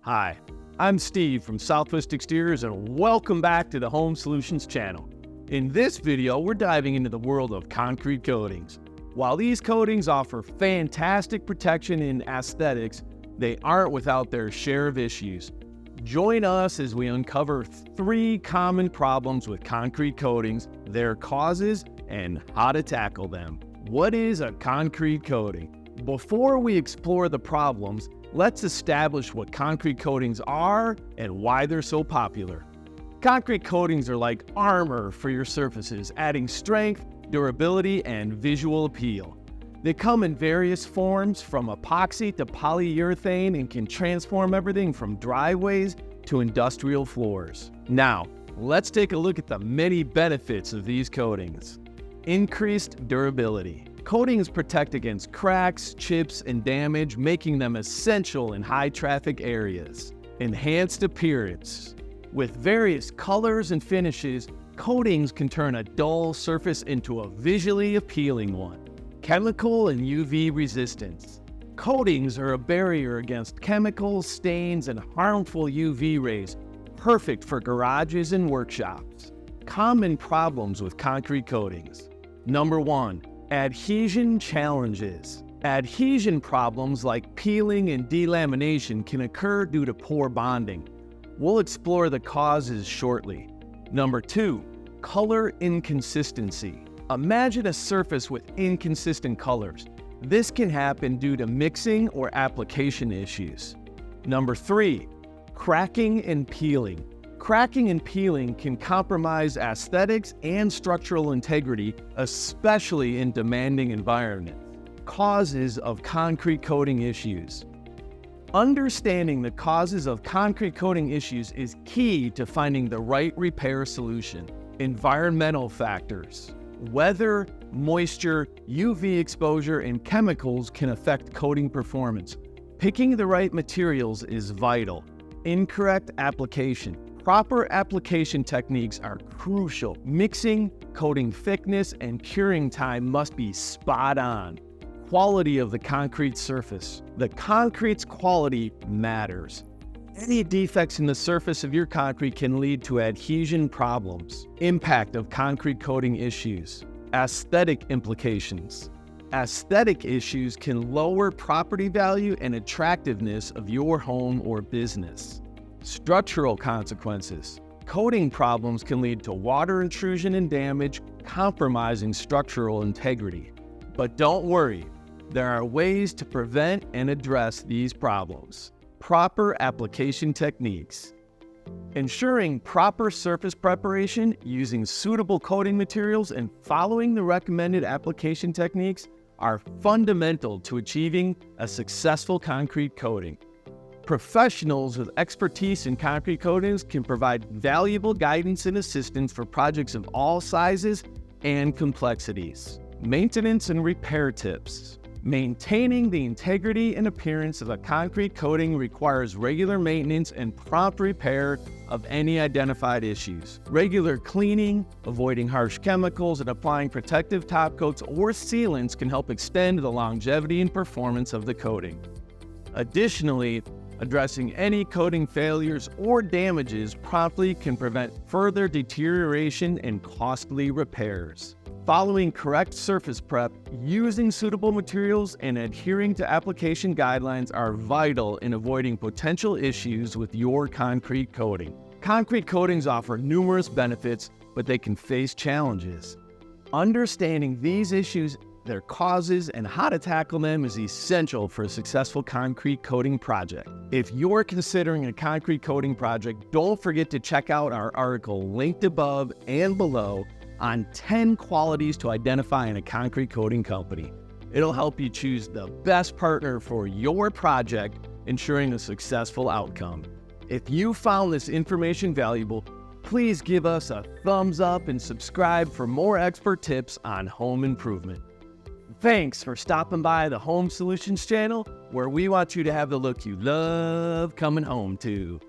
Hi, I'm Steve from Southwest Exteriors and welcome back to the Home Solutions channel. In this video, we're diving into the world of concrete coatings. While these coatings offer fantastic protection and aesthetics, they aren't without their share of issues. Join us as we uncover 3 common problems with concrete coatings, their causes, and how to tackle them. What is a concrete coating? Before we explore the problems, let's establish what concrete coatings are and why they're so popular. Concrete coatings are like armor for your surfaces, adding strength, durability, and visual appeal. They come in various forms, from epoxy to polyurethane, and can transform everything from driveways to industrial floors. Now, let's take a look at the many benefits of these coatings. Increased durability. Coatings protect against cracks, chips, and damage, making them essential in high-traffic areas. Enhanced appearance. With various colors and finishes, coatings can turn a dull surface into a visually appealing one. Chemical and UV resistance. Coatings are a barrier against chemicals, stains, and harmful UV rays, perfect for garages and workshops. Common problems with concrete coatings. Number 1. Adhesion challenges. Adhesion problems like peeling and delamination can occur due to poor bonding. We'll explore the causes shortly. Number 2, color inconsistency. Imagine a surface with inconsistent colors. This can happen due to mixing or application issues. Number 3, cracking and peeling. Cracking and peeling can compromise aesthetics and structural integrity, especially in demanding environments. Causes of concrete coating issues. Understanding the causes of concrete coating issues is key to finding the right repair solution. Environmental factors. Weather, moisture, UV exposure, and chemicals can affect coating performance. Picking the right materials is vital. Incorrect application. Proper application techniques are crucial. Mixing, coating thickness, and curing time must be spot on. Quality of the concrete surface. The concrete's quality matters. Any defects in the surface of your concrete can lead to adhesion problems. Impact of concrete coating issues. Aesthetic implications. Aesthetic issues can lower property value and attractiveness of your home or business. Structural consequences. Coating problems can lead to water intrusion and damage, compromising structural integrity. But don't worry, there are ways to prevent and address these problems. Proper application techniques. Ensuring proper surface preparation, using suitable coating materials, and following the recommended application techniques are fundamental to achieving a successful concrete coating. Professionals with expertise in concrete coatings can provide valuable guidance and assistance for projects of all sizes and complexities. Maintenance and repair tips. Maintaining the integrity and appearance of a concrete coating requires regular maintenance and prompt repair of any identified issues. Regular cleaning, avoiding harsh chemicals, and applying protective top coats or sealants can help extend the longevity and performance of the coating. Additionally, addressing any coating failures or damages promptly can prevent further deterioration and costly repairs. Following correct surface prep, using suitable materials, and adhering to application guidelines are vital in avoiding potential issues with your concrete coating. Concrete coatings offer numerous benefits, but they can face challenges. Understanding these issues, their causes, and how to tackle them is essential for a successful concrete coating project. If you're considering a concrete coating project, don't forget to check out our article linked above and below on 10 qualities to identify in a concrete coating company. It'll help you choose the best partner for your project, ensuring a successful outcome. If you found this information valuable, please give us a thumbs up and subscribe for more expert tips on home improvement. Thanks for stopping by the Home Solutions channel, where we want you to have the look you love coming home to.